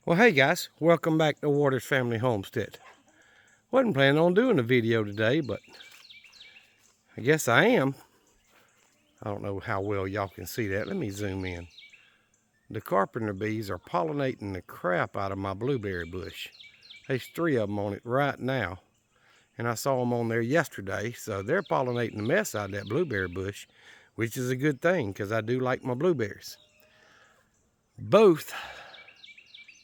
Well, hey guys, welcome back to Waters Family Homestead. Wasn't planning on doing a video today, but I guess I am. I don't know how well y'all can see that. Let me zoom in. The carpenter bees are pollinating the crap out of my blueberry bush. There's 3 of them on it right now, and I saw them on there yesterday, so they're pollinating the mess out of that blueberry bush, which is a good thing because I do like my blueberries. Both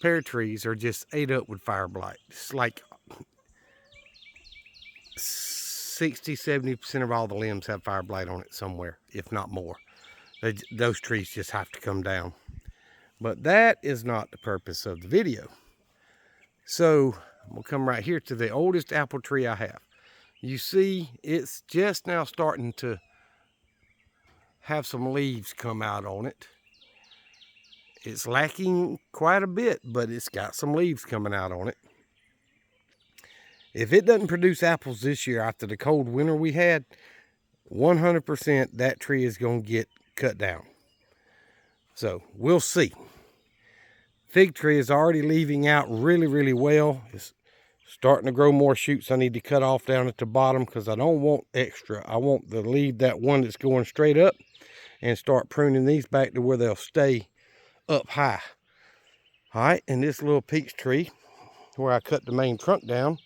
pear trees are just ate up with fire blight. It's like 60-70% of all the limbs have fire blight on it somewhere, if not more. Those trees just have to come down. But that is not the purpose of the video. So we'll come right here to the oldest apple tree I have. You see, it's just now starting to have some leaves come out on it. It's lacking quite a bit, but it's got some leaves coming out on it. If it doesn't produce apples this year after the cold winter we had, 100% that tree is going to get cut down. So we'll see. Fig tree is already leaving out really well. It's starting to grow more shoots I need to cut off down at the bottom because I don't want extra. I want to leave that one that's going straight up and start pruning these back to where they'll stay up high. All right, and this little peach tree where I cut the main trunk down,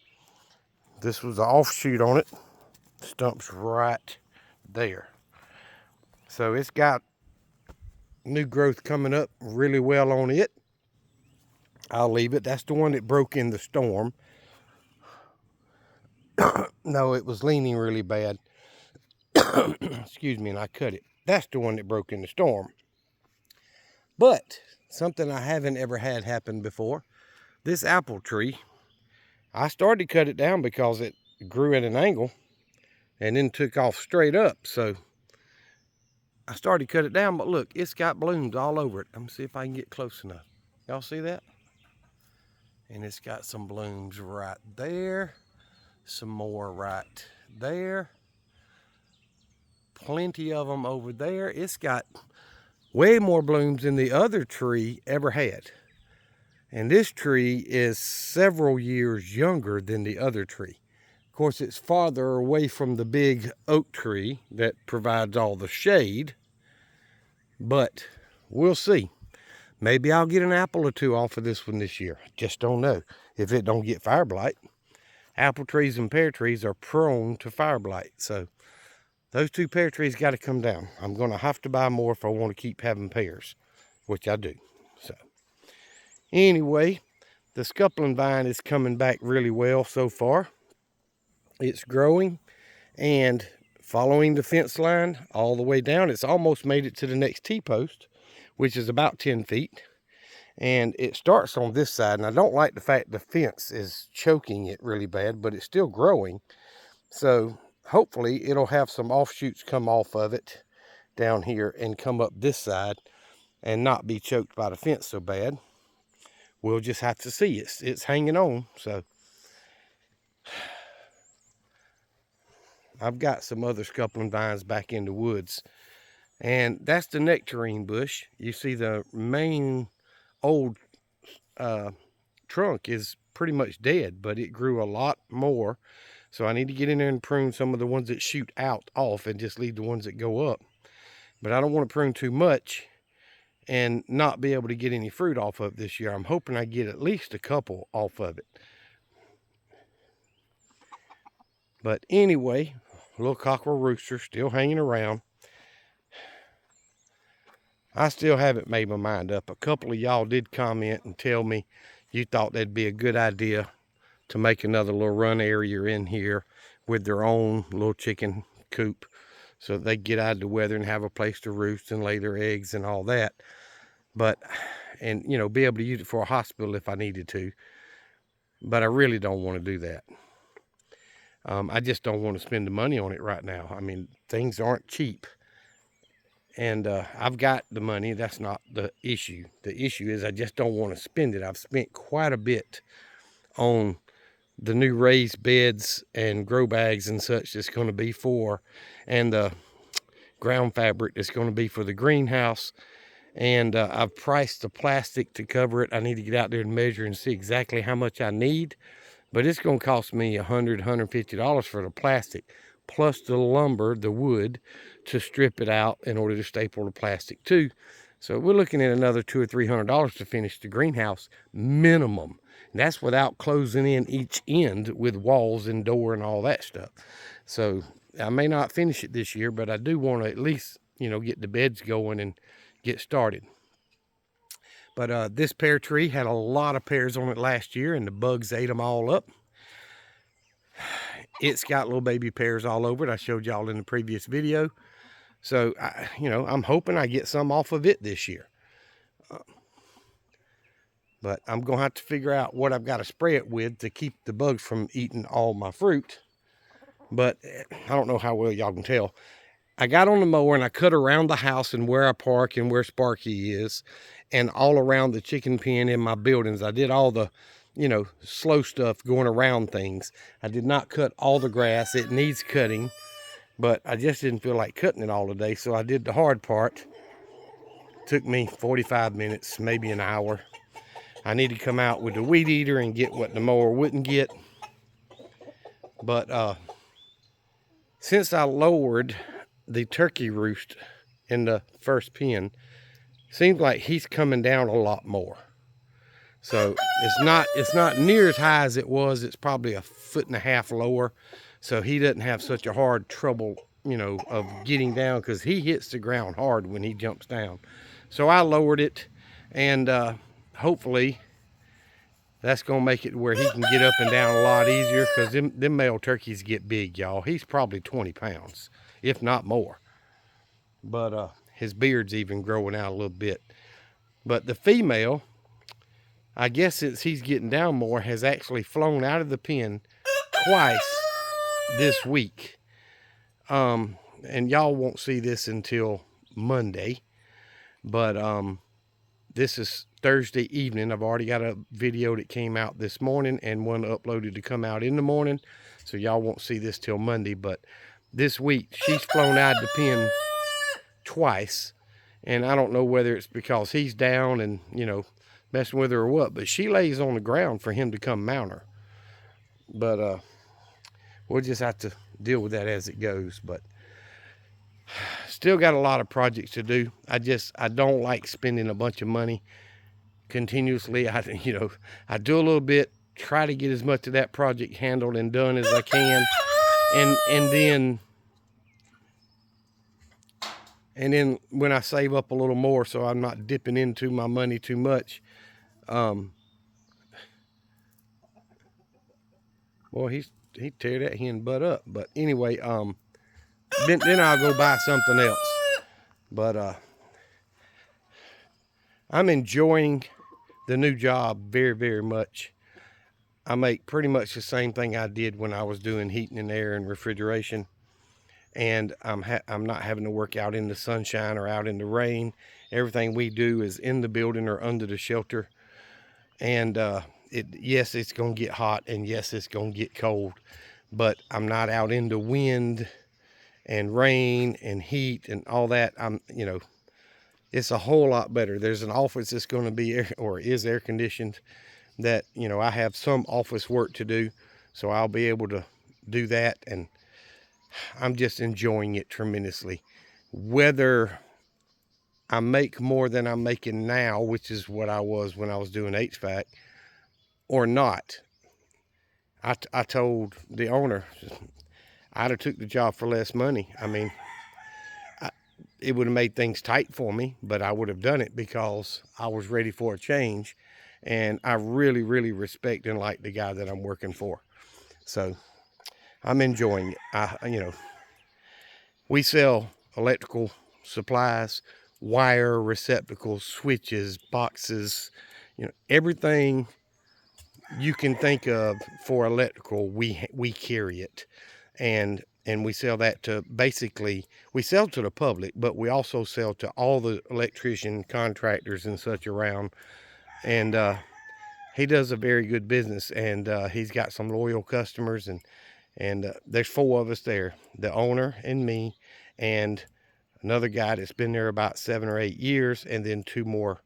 this was an offshoot on it. Stump's right there. So it's got new growth coming up really well on it. I'll leave it. That's the one that broke in the storm. No, it was leaning really bad. Excuse me, and I cut it. That's the one that broke in the storm. But something I haven't ever had happen before. This apple tree, I started to cut it down because it grew at an angle and then took off straight up. So I started to cut it down, but look, it's got blooms all over it. Let me see if I can get close enough. Y'all see that? And it's got some blooms right there. Some more right there. Plenty of them over there. It's got way more blooms than the other tree ever had. And this tree is several years younger than the other tree. Of course, it's farther away from the big oak tree that provides all the shade. But we'll see. Maybe I'll get an apple or two off of this one this year. Just don't know if it don't get fire blight. Apple trees and pear trees are prone to fire blight. So those 2 pear trees got to come down. I'm going to have to buy more if I want to keep having pears, which I do. So anyway, the scuppling vine is coming back really well so far. It's growing and following the fence line all the way down. It's almost made it to the next T-post, which is about 10 feet. And it starts on this side, and I don't like the fact the fence is choking it really bad, but it's still growing. So hopefully it'll have some offshoots come off of it down here and come up this side and not be choked by the fence so bad. We'll just have to see. It's hanging on. So I've got some other scuppling vines back in the woods, and that's the nectarine bush. You see the main old trunk is pretty much dead, but it grew a lot more. So I need to get in there and prune some of the ones that shoot out off and just leave the ones that go up. But I don't want to prune too much and not be able to get any fruit off of it this year. I'm hoping I get at least a couple off of it. But anyway, little cockerel rooster still hanging around. I still haven't made my mind up. A couple of y'all did comment and tell me you thought that'd be a good idea to make another little run area in here with their own little chicken coop so they get out of the weather and have a place to roost and lay their eggs and all that. But, and you know, be able to use it for a hospital if I needed to. But I really don't want to do that. I just don't want to spend the money on it right now. I mean, things aren't cheap. And I've got the money. That's not the issue. The issue is I just don't want to spend it. I've spent quite a bit on the new raised beds and grow bags and such that's going to be for, and the ground fabric that's going to be for the greenhouse. And I've priced the plastic to cover it. I need to get out there and measure and see exactly how much I need, but it's going to cost me $150 for the plastic, plus the lumber, the wood, to strip it out in order to staple the plastic too. So we're looking at another $200 or $300 to finish the greenhouse minimum. And that's without closing in each end with walls and door and all that stuff. So I may not finish it this year, but I do want to at least, you know, get the beds going and get started. But this pear tree had a lot of pears on it last year, and the bugs ate them all up. It's got little baby pears all over it. I showed y'all in the previous video. So, you know, I'm hoping I get some off of it this year. But I'm going to have to figure out what I've got to spray it with to keep the bugs from eating all my fruit. But I don't know how well y'all can tell. I got on the mower and I cut around the house and where I park and where Sparky is, and all around the chicken pen in my buildings. I did all the, you know, slow stuff going around things. I did not cut all the grass. It needs cutting, but I just didn't feel like cutting it all today, so I did the hard part. Took me 45 minutes, maybe an hour. I need to come out with the weed eater and get what the mower wouldn't get. But since I lowered the turkey roost in the first pen, seems like he's coming down a lot more. So it's not near as high as it was. It's probably 1.5 feet lower. So he doesn't have such a hard trouble, you know, of getting down, because he hits the ground hard when he jumps down. So I lowered it, and hopefully that's gonna make it where he can get up and down a lot easier, because them male turkeys get big, y'all. He's probably 20 pounds, if not more. But his beard's even growing out a little bit. But the female, I guess since he's getting down more, has actually flown out of the pen twice this week. And y'all won't see this until Monday. But this is Thursday evening. I've already got a video that came out this morning and one uploaded to come out in the morning. So y'all won't see this till Monday. But this week, she's flown out of the pen twice. And I don't know whether it's because he's down and, you know, messing with her or what. But she lays on the ground for him to come mount her. But we'll just have to deal with that as it goes. But still got a lot of projects to do. I don't like spending a bunch of money continuously. I do a little bit, try to get as much of that project handled and done as I can, and then when I save up a little more, so I'm not dipping into my money too much. Well, he tear that hen butt up. But anyway, then I'll go buy something else. But I'm enjoying the new job very, very much. I make pretty much the same thing I did when I was doing heating and air and refrigeration. And I'm not having to work out in the sunshine or out in the rain. Everything we do is in the building or under the shelter. And yes, it's going to get hot, and yes, it's going to get cold. But I'm not out in the wind and rain and heat and all that. It's a whole lot better. There's an office that's going to be is air conditioned, that, you know, I have some office work to do, so I'll be able to do that, and I'm just enjoying it tremendously. Whether I make more than I'm making now, which is what I was when I was doing HVAC, or not, I told the owner I'd have took the job for less money. I mean, it would have made things tight for me, but I would have done it because I was ready for a change. And I really, really respect and like the guy that I'm working for. So I'm enjoying it. We sell electrical supplies, wire, receptacles, switches, boxes, everything you can think of for electrical, we carry it. And we sell that to, basically, we sell to the public, but we also sell to all the electrician contractors and such around. And he does a very good business, and he's got some loyal customers, and there's 4 of us there, the owner and me and another guy that's been there about 7 or 8 years, and then 2 more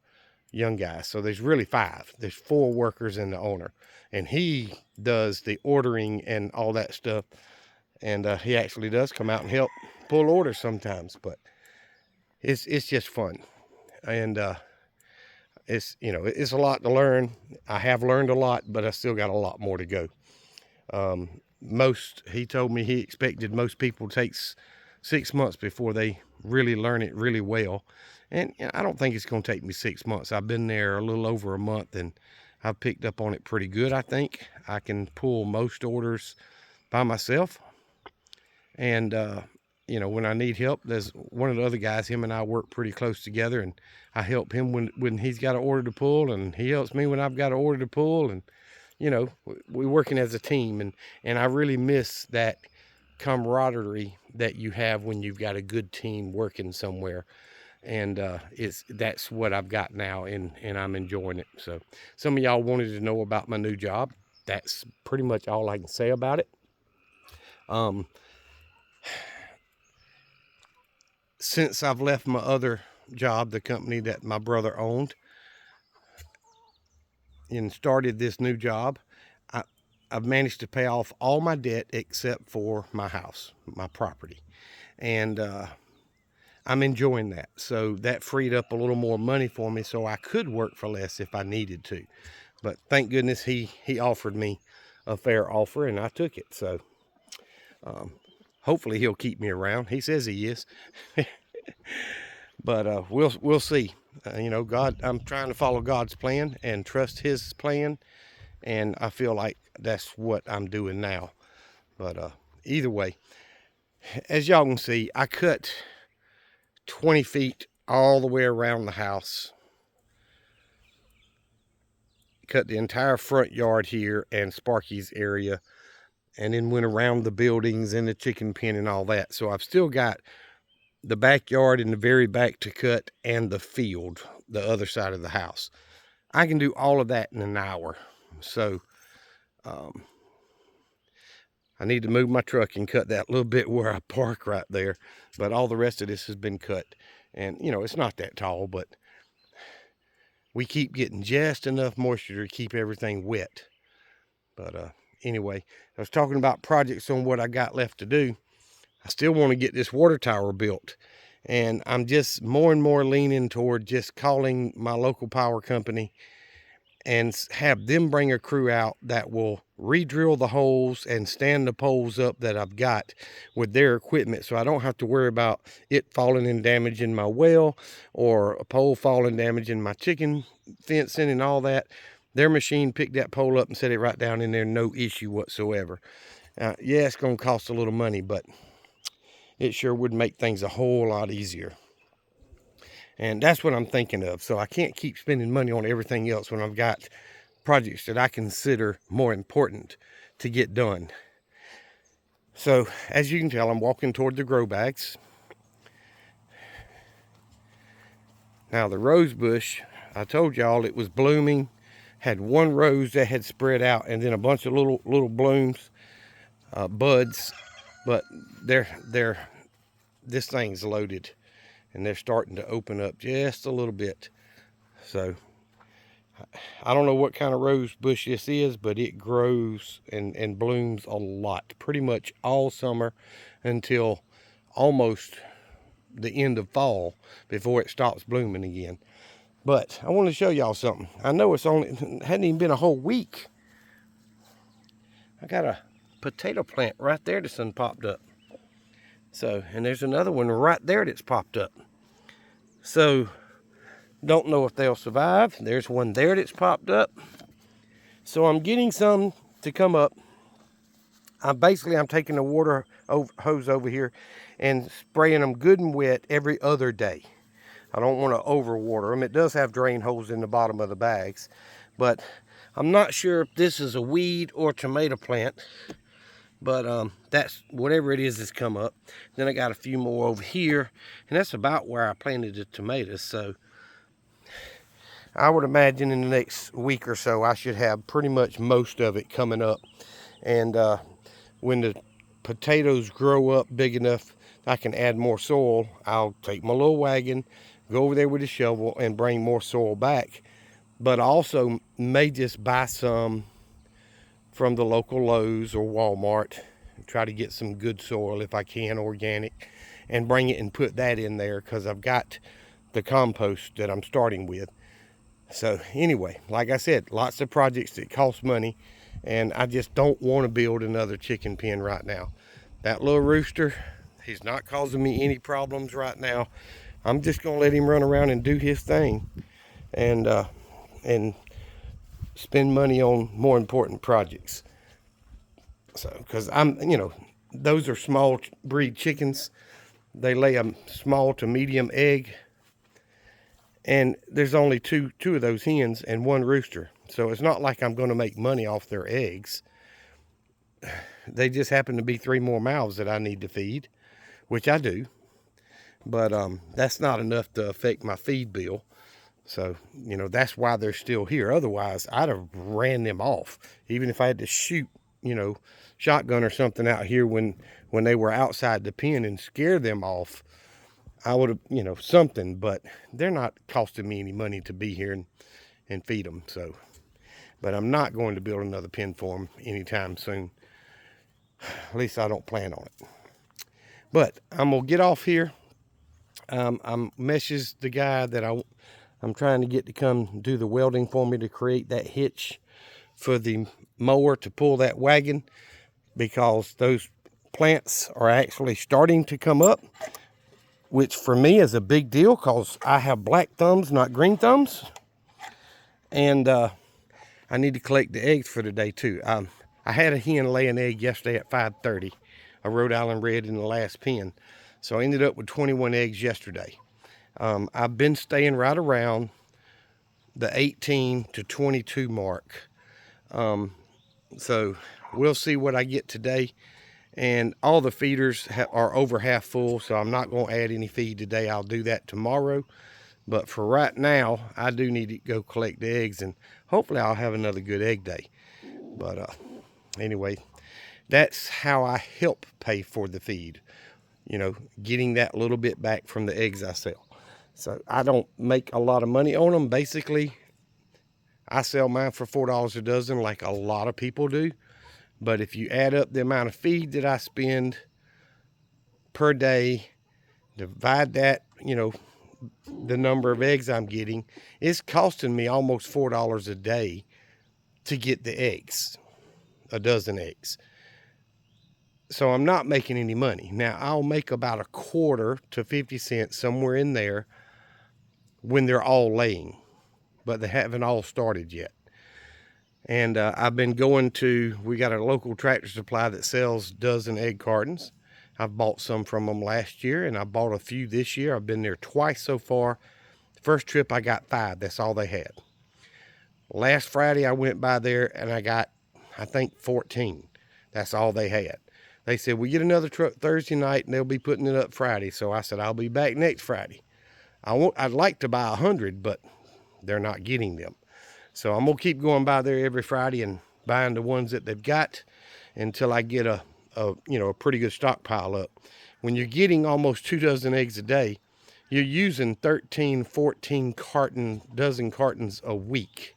young guys. So there's really 5. There's 4 workers and the owner, and he does the ordering and all that stuff. And he actually does come out and help pull orders sometimes, but it's just fun. And it's, you know, it's a lot to learn. I have learned a lot, but I still got a lot more to go. He told me he expected most people takes 6 months before they really learn it really well. And you know, I don't think it's going to take me 6 months. I've been there a little over a month, and I've picked up on it pretty good. I think I can pull most orders by myself. And, you know, when I need help, there's one of the other guys, him and I work pretty close together, and I help him when he's got an order to pull, and he helps me when I've got an order to pull. And, you know, we're working as a team, and I really miss that camaraderie that you have when you've got a good team working somewhere. And that's what I've got now, and I'm enjoying it. So some of y'all wanted to know about my new job. That's pretty much all I can say about it. Since I've left my other job, the company that my brother owned, and started this new job, I've managed to pay off all my debt except for my house, my property. And I'm enjoying that. So that freed up a little more money for me, so I could work for less if I needed to. But thank goodness he offered me a fair offer, and I took it. So hopefully he'll keep me around. He says he is. But we'll see. You know, I'm trying to follow God's plan and trust his plan, and I feel like that's what I'm doing now. But either way, as y'all can see, I cut 20 feet all the way around the house. Cut the entire front yard here and Sparky's area, and then went around the buildings and the chicken pen and all that. So I've still got the backyard in the very back to cut, and the field, the other side of the house. I can do all of that in an hour. So I need to move my truck and cut that little bit where I park right there. But all the rest of this has been cut. And, you know, it's not that tall, but we keep getting just enough moisture to keep everything wet. But anyway, I was talking about projects on what I got left to do. I still want to get this water tower built, and I'm just more and more leaning toward just calling my local power company and have them bring a crew out that will re-drill the holes and stand the poles up that I've got with their equipment, so I don't have to worry about it falling and damaging my well, or a pole falling damaging my chicken fencing and all that. Their machine picked that pole up and set it right down in there, no issue whatsoever. Yeah, it's going to cost a little money, but it sure would make things a whole lot easier. And that's what I'm thinking of. So I can't keep spending money on everything else when I've got projects that I consider more important to get done. So as you can tell, I'm walking toward the grow bags. Now the rose bush, I told y'all it was blooming, had one rose that had spread out, and then a bunch of little blooms, buds. But this thing's loaded, and they're starting to open up just a little bit. So I don't know what kind of rose bush this is, but it grows and blooms a lot, pretty much all summer until almost the end of fall before it stops blooming again. But I want to show y'all something. I know hadn't even been a whole week. I got a potato plant right there that's popped up. So, and there's another one right there that's popped up. So, don't know if they'll survive. There's one there that's popped up. So I'm getting some to come up. I'm taking the water hose over here and spraying them good and wet every other day. I don't want to overwater them. It does have drain holes in the bottom of the bags, but I'm not sure if this is a weed or tomato plant. But that's whatever it is that's come up. Then I got a few more over here, and that's about where I planted the tomatoes. So I would imagine in the next week or so I should have pretty much most of it coming up. And when the potatoes grow up big enough, I can add more soil, I'll take my little wagon, go over there with a shovel and bring more soil back. But I also may just buy some from the local Lowe's or Walmart, try to get some good soil if I can, organic, and bring it and put that in there, because I've got the compost that I'm starting with. So anyway, like I said, lots of projects that cost money, and I just don't want to build another chicken pen right now. That little rooster, he's not causing me any problems right now. I'm just gonna let him run around and do his thing, and spend money on more important projects. So, because those are small breed chickens. They lay a small to medium egg, and there's only two of those hens and one rooster. So it's not like I'm going to make money off their eggs. They just happen to be 3 more mouths that I need to feed, which I do. But that's not enough to affect my feed bill. So, that's why they're still here. Otherwise, I'd have ran them off. Even if I had to shoot, shotgun or something out here when they were outside the pen and scare them off, I would have, something. But they're not costing me any money to be here and feed them. So, but I'm not going to build another pen for them anytime soon. At least I don't plan on it. But I'm going to get off here. I'm messaged the guy that I'm trying to get to come do the welding for me to create that hitch for the mower to pull that wagon, because those plants are actually starting to come up, which for me is a big deal because I have black thumbs, not green thumbs. And I need to collect the eggs for today too. I had a hen lay an egg yesterday at 5:30, a Rhode Island Red in the last pen. So I ended up with 21 eggs yesterday. I've been staying right around the 18 to 22 mark. So we'll see what I get today. And all the feeders are over half full, so I'm not going to add any feed today. I'll do that tomorrow. But for right now, I do need to go collect the eggs, and hopefully I'll have another good egg day. But anyway, that's how I help pay for the feed. Getting that little bit back from the eggs I sell. So I don't make a lot of money on them. Basically, I sell mine for $4 a dozen like a lot of people do. But if you add up the amount of feed that I spend per day, divide that, the number of eggs I'm getting, it's costing me almost $4 a day to get the eggs, a dozen eggs. So I'm not making any money. Now, I'll make about a quarter to 50 cents, somewhere in there, when they're all laying. But they haven't all started yet. And I've been going to, we got a local Tractor Supply that sells dozen egg cartons. I've bought some from them last year, and I bought a few this year. I've been there twice so far. First trip, I got 5. That's all they had. Last Friday, I went by there, and I got, I think, 14. That's all they had. They said, we get another truck Thursday night, and they'll be putting it up Friday. So I said, I'll be back next Friday. I'd like to buy 100, but they're not getting them. So I'm going to keep going by there every Friday and buying the ones that they've got until I get a pretty good stockpile up. When you're getting almost 2 dozen eggs a day, you're using 13, 14 dozen cartons a week.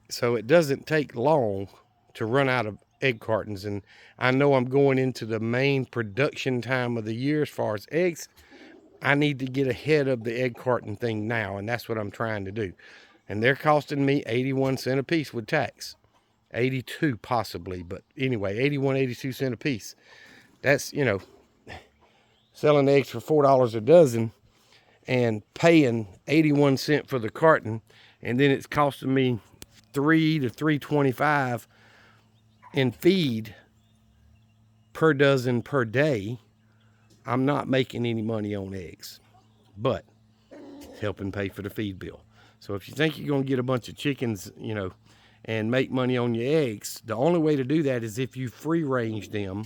So it doesn't take long to run out of egg cartons. And I know I'm going into the main production time of the year as far as eggs. I need to get ahead of the egg carton thing now, and that's what I'm trying to do. And they're costing me 81 cents a piece with tax. 82 possibly, but anyway, 81, 82 cents a piece. That's, selling eggs for $4 a dozen and paying 81 cents for the carton, and then it's costing me $3 to $3.25 in feed per dozen per day. I'm not making any money on eggs, but helping pay for the feed bill. So if you think you're going to get a bunch of chickens, and make money on your eggs, the only way to do that is if you free range them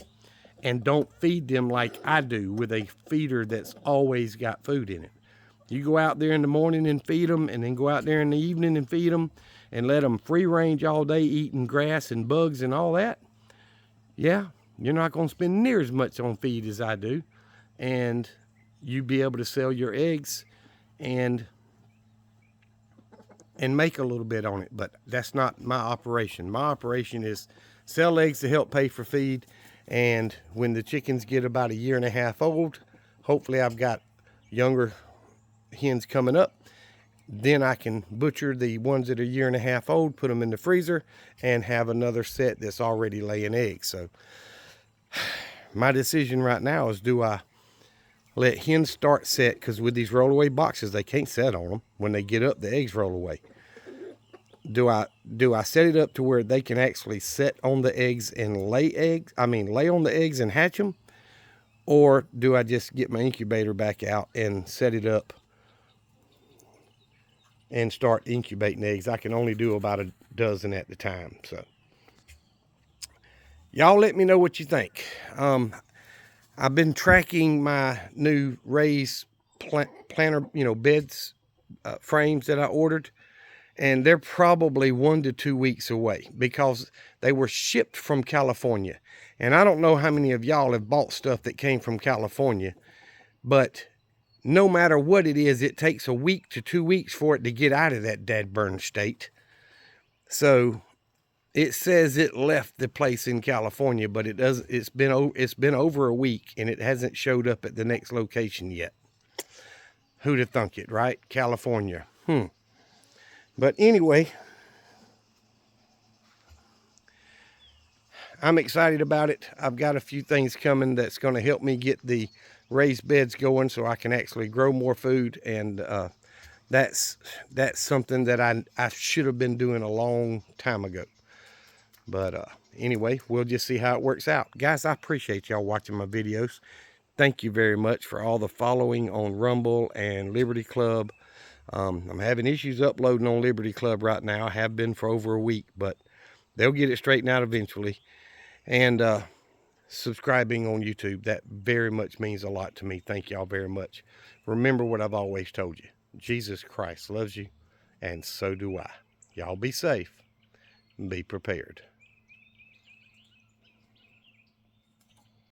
and don't feed them like I do with a feeder that's always got food in it. You go out there in the morning and feed them, and then go out there in the evening and feed them, and let them free range all day eating grass and bugs and all that. Yeah, you're not going to spend near as much on feed as I do. and you be able to sell your eggs and make a little bit on it. But that's not my operation. My operation is sell eggs to help pay for feed, and when the chickens get about 1.5 years old, hopefully I've got younger hens coming up, then I can butcher the ones that are 1.5 years old, put them in the freezer, and have another set that's already laying eggs. So my decision right now is, do I let hens start set, because with these rollaway boxes, they can't set on them. When they get up, the eggs roll away. Do I set it up to where they can actually set on the eggs and lay eggs? I mean, lay on the eggs and hatch them? Or do I just get my incubator back out and set it up and start incubating eggs? I can only do about a dozen at the time. So y'all let me know what you think. I've been tracking my new raised planter, beds, frames that I ordered, and they're probably 1 to 2 weeks away because they were shipped from California. And I don't know how many of y'all have bought stuff that came from California, but no matter what it is, it takes 1 week to 2 weeks for it to get out of that dadburn state. So it says it left the place in California, but it doesn't. It's been over a week, and it hasn't showed up at the next location yet. Who'd have thunk it, right? California. But anyway, I'm excited about it. I've got a few things coming that's going to help me get the raised beds going so I can actually grow more food. And that's something that I should have been doing a long time ago. But anyway, we'll just see how it works out. Guys, I appreciate y'all watching my videos. Thank you very much for all the following on Rumble and Liberty Club. I'm having issues uploading on Liberty Club right now. I have been for over a week, but they'll get it straightened out eventually. And subscribing on YouTube, that very much means a lot to me. Thank y'all very much. Remember what I've always told you. Jesus Christ loves you, and so do I. Y'all be safe and be prepared.